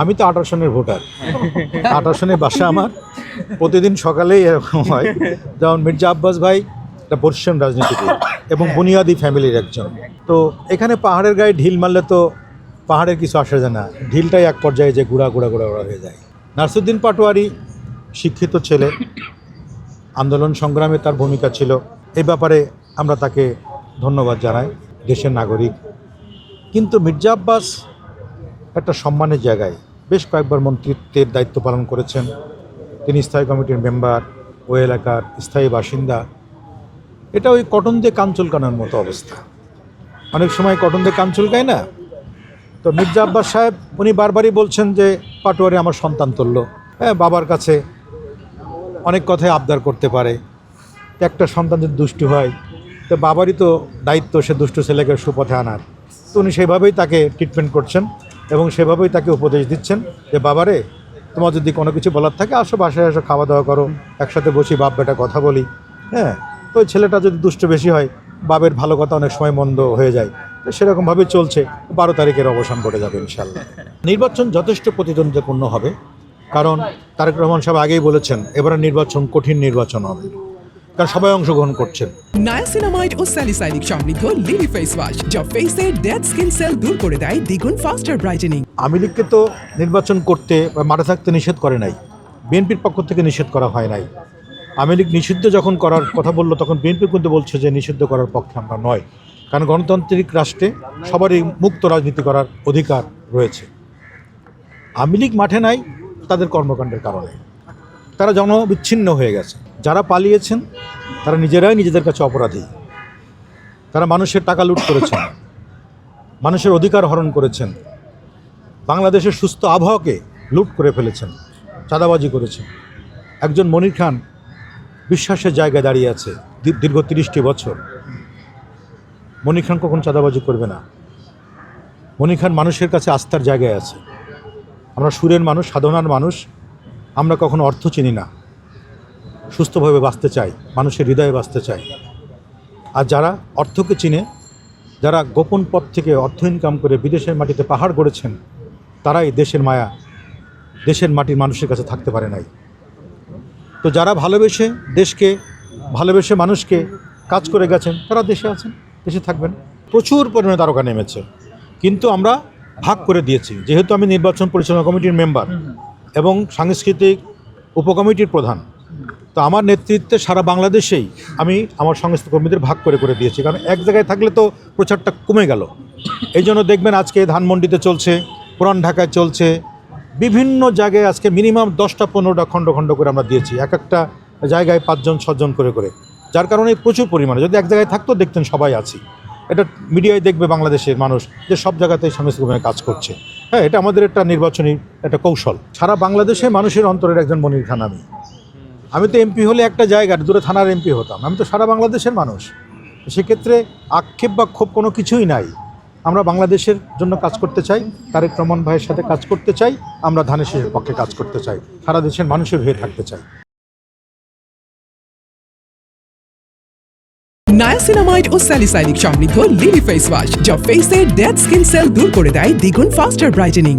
আমি তো 18 সনের ভোটার, 18 সনে বাসা আমার। প্রতিদিন সকালেই এরকম হয়, যেমন মির্জা আব্বাস ভাই একটা বর্ষিয়ান রাজনীতিবিদ এবং বুনিয়াদি ফ্যামিলির একজন। তো এখানে পাহাড়ের গায়ে ঢিল মারলে তো পাহাড়ের কিছু আসে যায় না, ঢিলটাই এক পর্যায়ে যে গুঁড়া হয়ে যায়। নাসিরুদ্দিন পাটোয়ারি শিক্ষিত ছেলে, আন্দোলন সংগ্রামে তার ভূমিকা ছিল, এই ব্যাপারে আমরা তাকে ধন্যবাদ জানাই, দেশের নাগরিক। কিন্তু মির্জা আব্বাস একটা সম্মানের জায়গায় বেশ কয়েকবার মন্ত্রিত্বের দায়িত্ব পালন করেছেন। তিনি স্থায়ী কমিটির মেম্বার, ওই এলাকার স্থায়ী বাসিন্দা। এটা ওই কটন দিয়ে কান চুলকানোর মতো অবস্থা। অনেক সময় কটন দিয়ে কান চুলকায় না, তো মির্জা আব্বাস সাহেব উনি বারবারই বলছেন যে পাটোয়ারি আমার সন্তান তুল্য, হ্যাঁ, বাবার কাছে অনেক কথাই আবদার করতে পারে। একটা সন্তান যদি দুষ্টু হয় তো বাবারই তো দায়িত্ব সে দুষ্টু ছেলেকে সুপথে আনার। তো উনি সেভাবেই তাকে ট্রিটমেন্ট করছেন এবং সেভাবেই তাকে উপদেশ দিচ্ছেন যে বাবারে, তোমার যদি কোনো কিছু বলার থাকে আসো, বাসায় আসো, খাওয়া দাওয়া করো, একসাথে বসি, বাপ বেটা কথা বলি। হ্যাঁ, তো ওই ছেলেটা যদি দুষ্টু বেশি হয়, বাবের ভালো কথা অনেক সময় মন্দ হয়ে যায়। তো সেরকমভাবেই চলছে। 12 তারিখের অবসান ঘটে যাবে ইনশাল্লাহ। নির্বাচন যথেষ্ট প্রতিদ্বন্দ্বিতাপূর্ণ হবে, কারণ তারেক রহমান সাহেব আগেই বলেছেন এবারে নির্বাচন কঠিন নির্বাচন হবে, কারণ সবাই অংশগ্রহণ করছেন। নায়াসিনামাইড ও স্যালিসাইলিক সমৃদ্ধ লিলি ফেস ওয়াশ যা ফেসের ডেড স্কিন সেল দূর করে দেয় দ্বিগুণ ফাস্টার ব্রাইটেনিং। আওয়ামী লীগকে তো নির্বাচন করতে বা মাঠে থাকতে নিষেধ করে নাই, বিএনপির পক্ষ থেকে নিষেধ করা হয় নাই। আওয়ামী লীগ নিষিদ্ধ যখন করার কথা বললো তখন বিএনপি কিন্তু বলছে যে নিষিদ্ধ করার পক্ষে আমরা নয়, কারণ গণতান্ত্রিক রাষ্ট্রে সবারই মুক্ত রাজনীতি করার অধিকার রয়েছে। আওয়ামী লীগ মাঠে নাই তাদের কর্মকাণ্ডের কারণে, তারা জনবিচ্ছিন্ন হয়ে গেছে। যারা পালিয়েছেন তারা নিজেরাই নিজেদের কাছে অপরাধী। তারা মানুষের টাকা লুট করেছেন, মানুষের অধিকার হরণ করেছেন, বাংলাদেশের সুস্থ আবহাওয়াকে লুট করে ফেলেছেন, চাঁদাবাজি করেছেন। একজন মনির খান বিশ্বাসের জায়গায় দাঁড়িয়ে আছে দীর্ঘ 30টি বছর। মনির খান কখন চাঁদাবাজি করবে না? মনির খান মানুষের কাছে আস্থার জায়গায় আছে। আমরা সুরের মানুষ, সাধনার মানুষ, আমরা কখনো অর্থ চিনি না, সুস্থভাবে বাঁচতে চাই, মানুষের হৃদয়ে বাঁচতে চাই। আর যারা অর্থকে চিনে, যারা গোপন পথ থেকে অর্থ ইনকাম করে বিদেশের মাটিতে পাহাড় গড়েছেন, তারাই দেশের মায়া, দেশের মাটির মানুষের কাছে থাকতে পারে নাই। তো যারা ভালোবেসে দেশকে, ভালোবেসে মানুষকে কাজ করে গেছেন, তারা দেশে আছেন, দেশে থাকবেন। প্রচুর পরিমাণে তারকা নেমেছে, কিন্তু আমরা ভাগ করে দিয়েছি। যেহেতু আমি নির্বাচন পরিচালনা কমিটির মেম্বার এবং সাংস্কৃতিক উপকমিটির প্রধান, তো আমার নেতৃত্বে সারা বাংলাদেশেই আমি আমার সংশ্লিষ্ট কর্মীদের ভাগ করে দিয়েছি, কারণ এক জায়গায় থাকলে তো প্রচারটা কমে গেল। এই জন্য দেখবেন আজকে ধানমন্ডিতে চলছে, পুরান ঢাকায় চলছে, বিভিন্ন জায়গায় আজকে মিনিমাম 10টা 15টা খণ্ড করে আমরা দিয়েছি, এক একটা জায়গায় 5 জন 6 জন করে, যার কারণে প্রচুর পরিমাণে, যদি এক জায়গায় থাকতো দেখতেন সবাই আছি। এটা মিডিয়ায় দেখবে বাংলাদেশের মানুষ যে সব জায়গাতেই সাংস্কৃতিক কাজ করছে। হ্যাঁ, এটা আমাদের একটা নির্বাচনী একটা কৌশল। সারা বাংলাদেশে মানুষের অন্তরের একজন মনির খান আমি তো এমপি হলে একটা জায়গার দূরে থানার এমপি হতাম, আমি তো সারা বাংলাদেশের মানুষ। সেক্ষেত্রে আক্ষেপ বা ক্ষোভ কোনো কিছুই নাই। আমরা বাংলাদেশের জন্য কাজ করতে চাই, তারেক রহমান ভাইয়ের সাথে কাজ করতে চাই, আমরা ধানের শীষের পক্ষে কাজ করতে চাই, সারা দেশের মানুষের হয়ে থাকতে চাই। নায়াসিনামাইড ও স্যালিসাইলিক সমৃদ্ধ লিলি ফেস ওয়াশ যা ফেসের ডেড স্কিন সেল দূর করে দেয় দ্বিগুণ ফাস্টার ব্রাইটেনিং।